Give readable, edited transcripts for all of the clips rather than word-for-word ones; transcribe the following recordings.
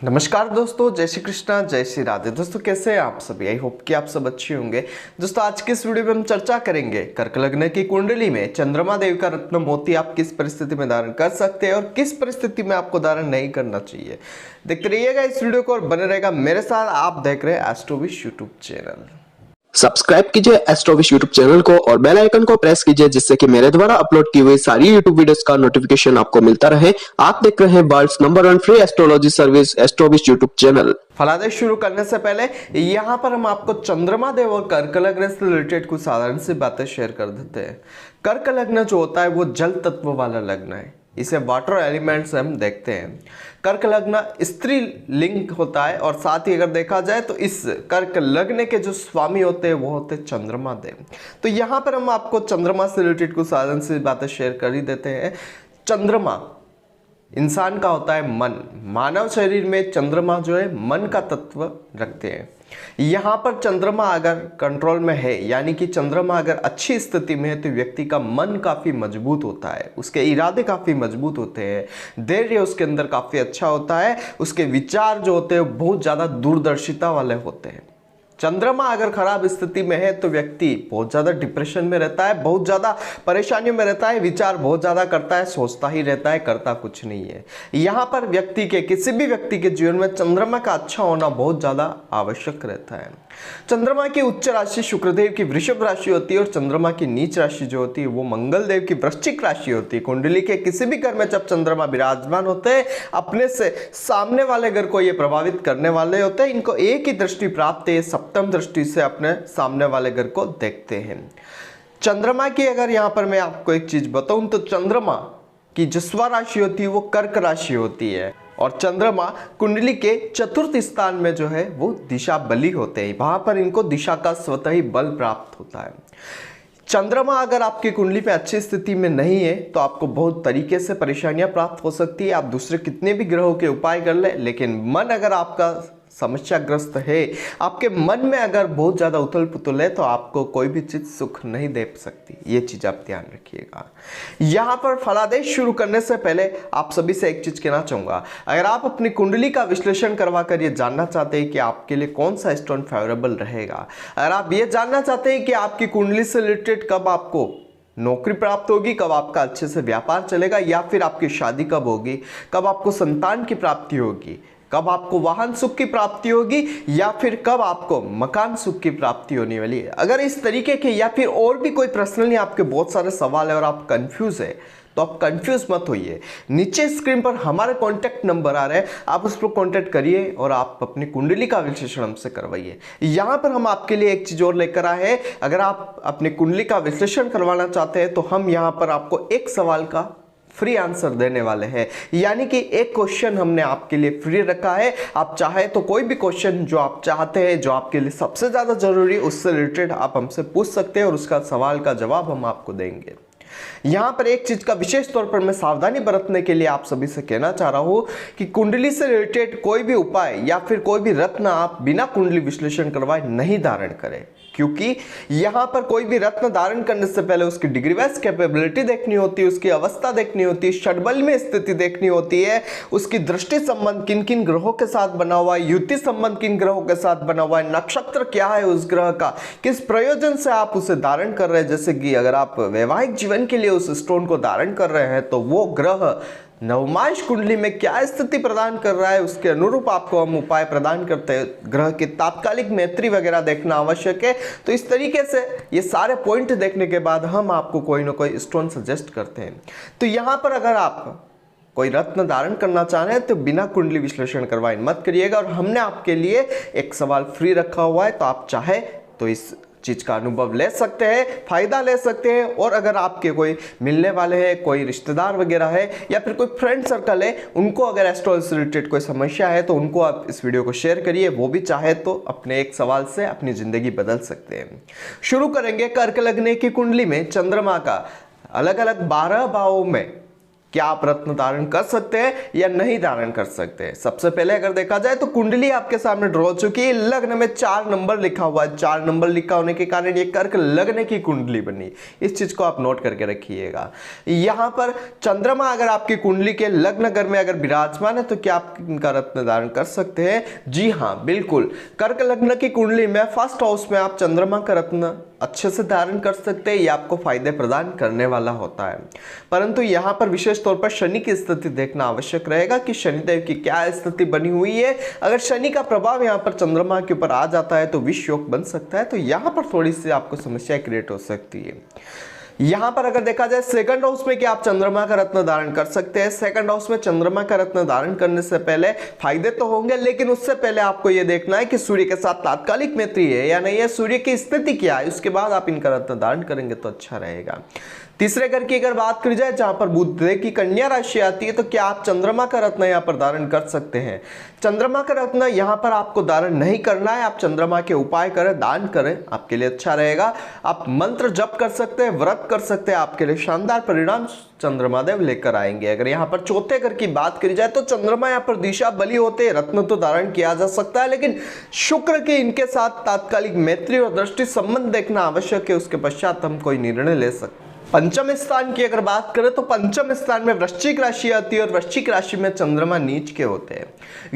नमस्कार दोस्तों, जय श्री कृष्णा, जय श्री राधे। दोस्तों कैसे हैं आप सभी? आई होप कि आप सब अच्छे होंगे। दोस्तों आज के इस वीडियो में हम चर्चा करेंगे कर्क लग्न की कुंडली में चंद्रमा देव का रत्न मोती आप किस परिस्थिति में धारण कर सकते हैं और किस परिस्थिति में आपको धारण नहीं करना चाहिए। देखते रहिएगा इस वीडियो को और बने रहेगा मेरे साथ। आप देख रहे हैं एस्ट्रोविश यूट्यूब चैनल। सब्सक्राइब कीजिए एस्ट्रोविश यूट्यूब चैनल को और बेल आइकन को प्रेस कीजिए जिससे कि मेरे द्वारा अपलोड की हुई सारी यूट्यूब वीडियोस का नोटिफिकेशन आपको मिलता रहे। आप देख रहे हैं world's number 1 free astrology service Astrowish YouTube channel. फलादेश शुरू करने से पहले यहाँ पर हम आपको चंद्रमा देव और कर्क लग्न से रिलेटेड कुछ साधारण सी बातें शेयर कर देते हैं। कर्क लग्न जो होता है वो जल तत्व वाला लग्न है, इसे वाटर एलिमेंट से हम देखते हैं। कर्क लग्न स्त्री लिंग होता है और साथ ही अगर देखा जाए तो इस कर्क लग्न के जो स्वामी होते हैं वो होते हैं चंद्रमा देव। तो यहाँ पर हम आपको चंद्रमा से रिलेटेड कुछ साधारण सी बातें शेयर कर ही देते हैं। चंद्रमा इंसान का होता है मन। मानव शरीर में चंद्रमा जो है मन का तत्व रखते हैं। यहाँ पर चंद्रमा अगर कंट्रोल में है, यानी कि चंद्रमा अगर अच्छी स्थिति में है, तो व्यक्ति का मन काफ़ी मजबूत होता है, उसके इरादे काफ़ी मजबूत होते हैं, धैर्य उसके अंदर काफ़ी अच्छा होता है, उसके विचार जो होते हैं बहुत ज़्यादा दूरदर्शिता वाले होते हैं। चंद्रमा अगर खराब स्थिति में है तो व्यक्ति बहुत ज़्यादा डिप्रेशन में रहता है, बहुत ज़्यादा परेशानियों में रहता है, विचार बहुत ज़्यादा करता है, सोचता ही रहता है, करता कुछ नहीं है। यहाँ पर व्यक्ति के किसी भी व्यक्ति के जीवन में चंद्रमा का अच्छा होना बहुत ज़्यादा आवश्यक रहता है। चंद्रमा की उच्च राशि शुक्रदेव की वृषभ राशि होती है और चंद्रमा की नीच राशि जो होती है वो मंगल देव की वृश्चिक राशि होती है। कुंडली के किसी भी घर में जब चंद्रमा विराजमान होते हैं, अपने से सामने वाले घर को ये प्रभावित करने वाले होते हैं। इनको एक ही दृष्टि प्राप्त है, सप्तम दृष्टि से अपने सामने वाले घर को देखते हैं। चंद्रमा की अगर यहाँ पर मैं आपको एक चीज बताऊं तो चंद्रमा की जस्वा राशि होती है वो कर्क राशि होती है और चंद्रमा कुंडली के चतुर्थ स्थान में जो है वो दिशा बली होते हैं। वहां पर इनको दिशा का स्वतः ही बल प्राप्त होता है। चंद्रमा अगर आपकी कुंडली में अच्छी स्थिति में नहीं है तो आपको बहुत तरीके से परेशानियां प्राप्त हो सकती है। आप दूसरे कितने भी ग्रहों के उपाय कर ले, लेकिन मन अगर आपका समस्याग्रस्त है, आपके मन में अगर बहुत ज़्यादा उथल पुथल है, तो आपको कोई भी चीज़ सुख नहीं दे सकती। ये चीज़ आप ध्यान रखिएगा। यहाँ पर फलादेश शुरू करने से पहले आप सभी से एक चीज़ कहना चाहूँगा, अगर आप अपनी कुंडली का विश्लेषण करवा कर ये जानना चाहते हैं कि आपके लिए कौन सा स्टोन फेवरेबल रहेगा, अगर आप ये जानना चाहते हैं कि आपकी कुंडली से रिलेटेड कब आपको नौकरी प्राप्त होगी, कब आपका अच्छे से व्यापार चलेगा, या फिर आपकी शादी कब होगी, कब आपको संतान की प्राप्ति होगी, कब आपको वाहन सुख की प्राप्ति होगी, या फिर कब आपको मकान सुख की प्राप्ति होने वाली है, अगर इस तरीके के या फिर और भी कोई पर्सनली आपके बहुत सारे सवाल है और आप कंफ्यूज है, तो आप कंफ्यूज मत होइए। नीचे स्क्रीन पर हमारे कॉन्टैक्ट नंबर आ रहे हैं, आप उस पर कॉन्टैक्ट करिए और आप अपनी कुंडली का विश्लेषण हमसे करवाइए। यहाँ पर हम आपके लिए एक चीज और लेकर आए हैं। अगर आप अपनी कुंडली का विश्लेषण करवाना चाहते हैं तो हम यहाँ पर आपको एक सवाल का फ्री आंसर देने वाले हैं, यानी कि एक क्वेश्चन हमने आपके लिए फ्री रखा है। आप चाहे तो कोई भी क्वेश्चन जो आप चाहते हैं, जो आपके लिए सबसे ज्यादा जरूरी, उससे रिलेटेड आप हमसे पूछ सकते हैं और उसका सवाल का जवाब हम आपको देंगे। यहाँ पर एक चीज का विशेष तौर पर मैं सावधानी बरतने के लिए आप सभी से कहना चाह रहा हूं कि कुंडली से रिलेटेड कोई भी उपाय या फिर कोई भी रत्न आप बिना कुंडली विश्लेषण करवाए नहीं धारण करें, क्योंकि यहाँ पर कोई भी रत्न धारण करने से पहले उसकी डिग्री वाइज कैपेबिलिटी देखनी होती है, उसकी अवस्था देखनी होती है, षड्बल में स्थिति देखनी होती है, उसकी दृष्टि संबंध किन किन ग्रहों के साथ बना हुआ है, युति संबंध किन ग्रहों के साथ बना हुआ है, नक्षत्र क्या है उस ग्रह का, किस प्रयोजन से आप उसे धारण कर रहे हैं। जैसे कि अगर आप वैवाहिक जीवन के लिए उस स्टोन को धारण कर रहे हैं तो वो ग्रह नवमांश कुंडली में क्या स्थिति प्रदान कर रहा है, उसके अनुरूप आपको हम उपाय प्रदान करते हैं। ग्रह की तात्कालिक मैत्री वगैरह देखना आवश्यक है। तो इस तरीके से ये सारे पॉइंट देखने के बाद हम आपको कोई ना कोई स्टोन सजेस्ट करते हैं। तो यहाँ पर अगर आप कोई रत्न धारण करना चाह रहे हैं तो बिना कुंडली विश्लेषण करवाए मत करिएगा। और हमने आपके लिए एक सवाल फ्री रखा हुआ है, तो आप चाहे तो इस चीज का अनुभव ले सकते हैं, फायदा ले सकते हैं। और अगर आपके कोई मिलने वाले हैं, कोई रिश्तेदार वगैरह है या फिर कोई फ्रेंड सर्कल है, उनको अगर एस्ट्रोलॉजी से रिलेटेड कोई समस्या है तो उनको आप इस वीडियो को शेयर करिए। वो भी चाहे तो अपने एक सवाल से अपनी जिंदगी बदल सकते हैं। शुरू करेंगे कर्क लग्न की कुंडली में चंद्रमा का अलग अलग 12 भावों में क्या आप रत्न धारण कर सकते हैं या नहीं धारण कर सकते हैं। सबसे पहले अगर देखा जाए तो कुंडली आपके सामने ड्रॉ हो चुकी है। लग्न में 4 नंबर लिखा हुआ है, 4 नंबर लिखा होने के कारण ये कर्क लग्न की कुंडली बनी। इस चीज को आप नोट करके रखिएगा। यहां पर चंद्रमा अगर आपकी कुंडली के लग्न घर में अगर विराजमान है तो क्या आप इनका रत्न धारण कर सकते हैं? जी हाँ, बिल्कुल। कर्क लग्न की कुंडली में फर्स्ट हाउस में आप चंद्रमा का रत्न अच्छे से धारण कर सकते हैं। ये आपको फायदे प्रदान करने वाला होता है, परंतु यहाँ पर विशेष तौर पर शनि की स्थिति देखना आवश्यक रहेगा कि शनिदेव की क्या स्थिति बनी हुई है। अगर शनि का प्रभाव यहाँ पर चंद्रमा के ऊपर आ जाता है तो विष योग बन सकता है, तो यहाँ पर थोड़ी सी आपको समस्या क्रिएट हो सकती है। यहां पर अगर देखा जाए सेकंड हाउस में कि आप चंद्रमा का रत्न धारण कर सकते हैं। सेकंड हाउस में चंद्रमा का रत्न धारण करने से पहले फायदे तो होंगे, लेकिन उससे पहले आपको यह देखना है कि सूर्य के साथ तात्कालिक मैत्री है या नहीं है, सूर्य की स्थिति क्या है, उसके बाद आप इनका रत्न धारण करेंगे तो अच्छा रहेगा। तीसरे घर की अगर बात करी जाए जहां पर बुध की कन्या राशि आती है, तो क्या आप चंद्रमा का रत्न यहां पर धारण कर सकते हैं? चंद्रमा का रत्न यहां पर आपको धारण नहीं करना है। आप चंद्रमा के उपाय करें, दान करें, आपके लिए अच्छा रहेगा। आप मंत्र जप कर सकते हैं, व्रत कर सकते हैं, आपके लिए शानदार परिणाम चंद्रमा देव लेकर आएंगे। अगर यहाँ पर चौथे घर की बात करी जाए तो चंद्रमा यहाँ पर दिशा बली होते हैं। रत्न तो धारण किया जा सकता है, लेकिन शुक्र के इनके साथ तात्कालिक मैत्री और दृष्टि संबंध देखना आवश्यक है, उसके पश्चात हम कोई निर्णय ले सकते हैं। पंचम स्थान की अगर बात करें तो पंचम स्थान में वृश्चिक राशि आती है और वृश्चिक राशि में चंद्रमा नीच के होते हैं।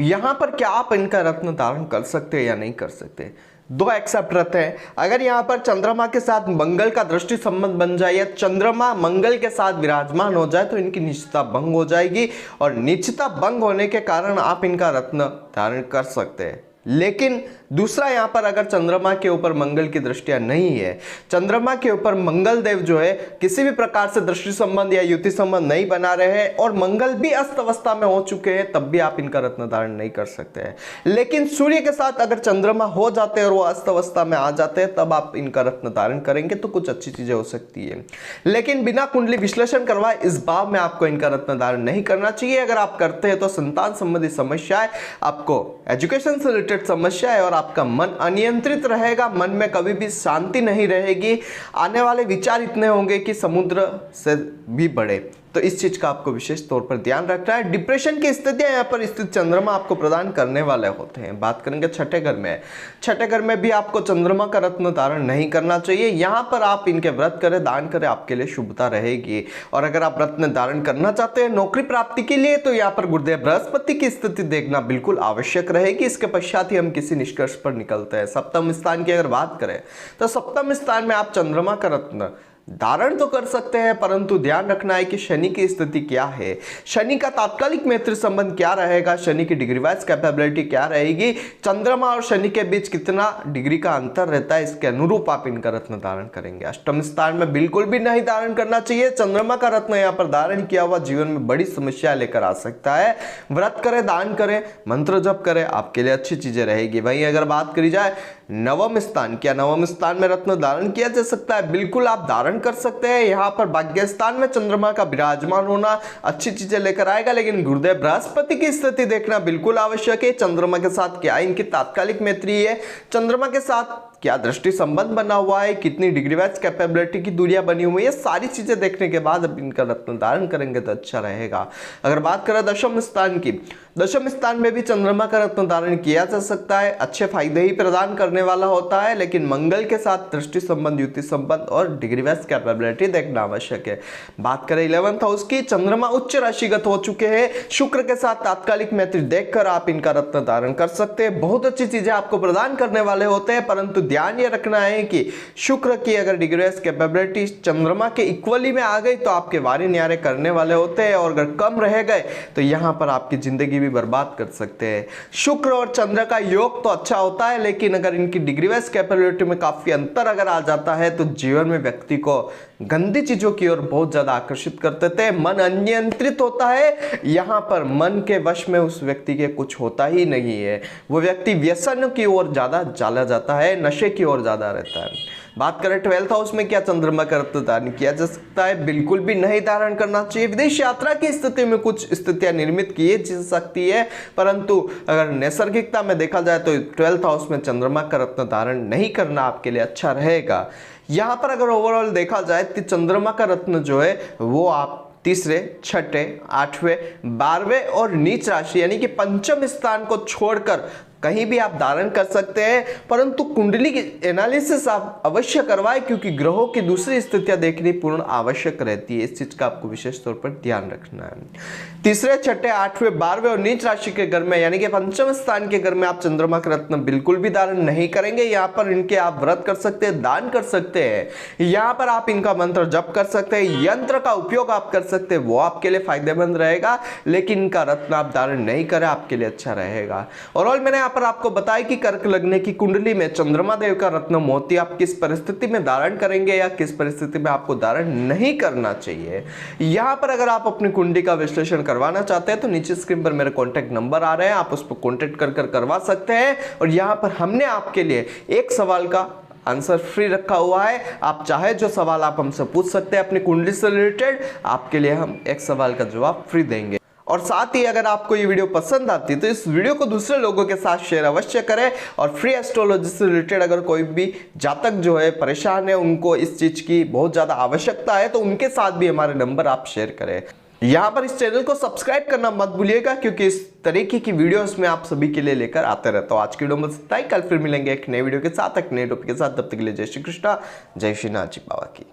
यहां पर क्या आप इनका रत्न धारण कर सकते हैं या नहीं कर सकते? 2 एक्सेप्ट रहते हैं। अगर यहां पर चंद्रमा के साथ मंगल का दृष्टि संबंध बन जाए या चंद्रमा मंगल के साथ विराजमान हो जाए तो इनकी निश्चितता भंग हो जाएगी, और निश्चितता भंग होने के कारण आप इनका रत्न धारण कर सकते हैं। लेकिन दूसरा यहां पर अगर चंद्रमा के ऊपर मंगल की दृष्टियां नहीं है, चंद्रमा के ऊपर मंगल देव जो है किसी भी प्रकार से दृष्टि संबंध या युति संबंध नहीं बना रहे हैं और मंगल भी अस्त अवस्था में हो चुके हैं, तब भी आप इनका रत्न धारण नहीं कर सकते हैं। लेकिन सूर्य के साथ अगर चंद्रमा हो जाते हैं और वो अस्त अवस्था में आ जाते हैं, तब आप इनका रत्न धारण करेंगे तो कुछ अच्छी चीजें हो सकती है। लेकिन बिना कुंडली विश्लेषण करवाए इस भाव में आपको इनका रत्न धारण नहीं करना चाहिए। अगर आप करते हैं तो संतान संबंधी समस्याएं, आपको एजुकेशन से रिलेटेड समस्या है और आपका मन अनियंत्रित रहेगा, मन में कभी भी शांति नहीं रहेगी। आने वाले विचार इतने होंगे कि समुद्र से भी बड़े, तो इस चीज का आपको विशेष तौर पर ध्यान रखना है। डिप्रेशन की स्थितियां यहाँ पर स्थित चंद्रमा आपको प्रदान करने वाले होते हैं। बात करेंगे छठे घर में, छठे घर में भी आपको चंद्रमा का रत्न धारण नहीं करना चाहिए। यहाँ पर आप इनके व्रत करें, दान करें, आपके लिए शुभता रहेगी। और अगर आप रत्न धारण करना चाहते हैं नौकरी प्राप्ति के लिए, तो यहाँ पर गुरुदेव बृहस्पति की स्थिति देखना बिल्कुल आवश्यक रहेगी। इसके पश्चात ही हम किसी निष्कर्ष पर निकलते हैं। सप्तम स्थान की अगर बात करें तो सप्तम स्थान में आप चंद्रमा का रत्न धारण तो कर सकते हैं, परंतु ध्यान रखना है कि शनि की स्थिति क्या है, शनि का तात्कालिक मैत्री संबंध क्या रहेगा, शनि की डिग्री वाइज कैपेबिलिटी क्या रहेगी, चंद्रमा और शनि के बीच कितना डिग्री का अंतर रहता है, इसके अनुरूप आप इनका रत्न धारण करेंगे। अष्टम स्थान में बिल्कुल भी नहीं धारण करना चाहिए। चंद्रमा का रत्न यहाँ पर धारण किया हुआ जीवन में बड़ी समस्या लेकर आ सकता है। व्रत करें, दान करें, मंत्र जप करें, आपके लिए अच्छी चीजें रहेगी। वहीं अगर बात करी जाए नवम स्थान, क्या नवम स्थान में रत्न धारण किया जा सकता है? बिल्कुल आप धारण कर सकते हैं। यहाँ पर भाग्य स्थान में चंद्रमा का विराजमान होना अच्छी चीजें लेकर आएगा, लेकिन गुरुदेव बृहस्पति की स्थिति देखना बिल्कुल आवश्यक है। चंद्रमा के साथ क्या इनकी तात्कालिक मैत्री है, चंद्रमा के साथ क्या दृष्टि संबंध बना हुआ है, कितनी डिग्री वाइज कैपेबिलिटी की दूरियां बनी हुई है, सारी चीजें देखने के बाद अब इनका रत्न धारण करेंगे तो अच्छा रहेगा। अगर बात करें दशम स्थान की, दशम स्थान में भी चंद्रमा का रत्न धारण किया जा सकता है। अच्छे फायदे ही प्रदान करने वाला होता है, लेकिन मंगल के साथ दृष्टि संबंध, युति संबंध और डिग्री वाइज कैपेबिलिटी देखना आवश्यक है। बात करें 11th हाउस की, चंद्रमा उच्च राशिगत हो चुके हैं। शुक्र के साथ तात्कालिक मैत्री देखकर आप इनका रत्न धारण कर सकते हैं। बहुत अच्छी चीजें आपको प्रदान करने वाले होते हैं, परंतु ध्यान ये रखना है कि शुक्र की अगर डिग्री वाइज कैपेबिलिटी चंद्रमा के इक्वली में आ गई तो आपके वारे न्यारे करने वाले होते हैं, और अगर कम रह गए तो यहां पर आपकी जिंदगी भी बर्बाद कर सकते हैं। शुक्र और चंद्र का योग तो अच्छा होता है, लेकिन अगर इनकी डिग्री वाइज कैपेबिलिटी में काफी अंतर अगर आ जाता है तो जीवन में व्यक्ति को गंदी चीजों की ओर बहुत ज्यादा आकर्षित कर देते हैं। मन अनियंत्रित होता है। यहां पर मन के वश में उस व्यक्ति के कुछ होता ही नहीं है। वो व्यक्ति व्यसन की ओर ज्यादा चला जाता है, नशे की ओर ज्यादा रहता है। बात करें 12th हाउस में, क्या चंद्रमा का रत्न धारण किया जा सकता है? बिल्कुल भी नहीं धारण करना चाहिए। विदेश यात्रा की स्थिति में कुछ स्थितियां निर्मित की जा सकती है, परंतु अगर नैसर्गिकता में देखा जाए तो 12th हाउस में चंद्रमा का रत्न धारण नहीं करना आपके लिए अच्छा रहेगा। यहां पर अगर ओवरऑल देखा जाए तो चंद्रमा का रत्न जो है वो आप तीसरे, छठे, आठवें, 12वें और नीच राशि यानी कि पंचम स्थान को छोड़कर कहीं भी आप धारण कर सकते हैं, परंतु कुंडली की एनालिसिस आप अवश्य करवाएं क्योंकि ग्रहों की दूसरी स्थितियां देखनी पूर्ण आवश्यक रहती है। इस चीज का आपको विशेष तौर पर ध्यान रखना है। तीसरे, छठे, आठवें, 12वें और नीच राशि के घर में यानी कि पंचम स्थान के घर में आप चंद्रमा के रत्न बिल्कुल भी धारण नहीं करेंगे। यहाँ पर इनके आप व्रत कर सकते हैं, दान कर सकते हैं, यहाँ पर आप इनका मंत्र जप कर सकते हैं, यंत्र का उपयोग आप कर सकते हैं, वो आपके लिए फायदेमंद रहेगा, लेकिन इनका रत्न आप धारण नहीं करें, आपके लिए अच्छा रहेगा। और मैंने पर आपको बताया कि कर्क लग्न की कुंडली में चंद्रमा देव का रत्न मोती आप किस परिस्थिति में धारण करेंगे या किस परिस्थिति में आपको धारण नहीं करना चाहिए। यहां पर अगर आप अपनी कुंडली का विश्लेषण करवाना चाहते हैं तो नीचे स्क्रीन पर मेरे कॉन्टैक्ट नंबर आ रहे हैं, आप उस पर कॉन्टैक्ट कर करवा सकते हैं। और यहां पर हमने आपके लिए एक सवाल का आंसर फ्री रखा हुआ है, आप चाहे जो सवाल आप हमसे पूछ सकते हैं अपनी कुंडली से रिलेटेड, आपके लिए हम एक सवाल का जवाब फ्री देंगे। और साथ ही अगर आपको ये वीडियो पसंद आती है तो इस वीडियो को दूसरे लोगों के साथ शेयर अवश्य करें। और फ्री एस्ट्रोलॉजी से रिलेटेड अगर कोई भी जातक जो है परेशान है, उनको इस चीज की बहुत ज्यादा आवश्यकता है, तो उनके साथ भी हमारे नंबर आप शेयर करें। यहाँ पर इस चैनल को सब्सक्राइब करना मत भूलिएगा क्योंकि इस तरीके की वीडियोस में आप सभी के लिए लेकर आते रहता हूँ। आज की वीडियो में इतना ही, कल फिर मिलेंगे एक नए वीडियो के साथ, एक नए टॉपिक के साथ। तब तक के लिए जय श्री कृष्णा, जय श्री नाथ जी बाबा की।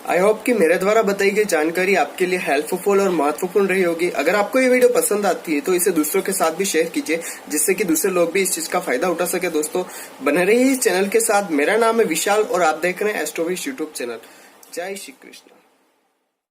आई होप कि मेरे द्वारा बताई गई जानकारी आपके लिए हेल्पफुल और महत्वपूर्ण रही होगी। अगर आपको ये वीडियो पसंद आती है तो इसे दूसरों के साथ भी शेयर कीजिए, जिससे कि दूसरे लोग भी इस चीज का फायदा उठा सके। दोस्तों बने रहिए इस चैनल के साथ। मेरा नाम है विशाल और आप देख रहे हैं एस्ट्रोविश यूट्यूब चैनल। जय श्री कृष्ण।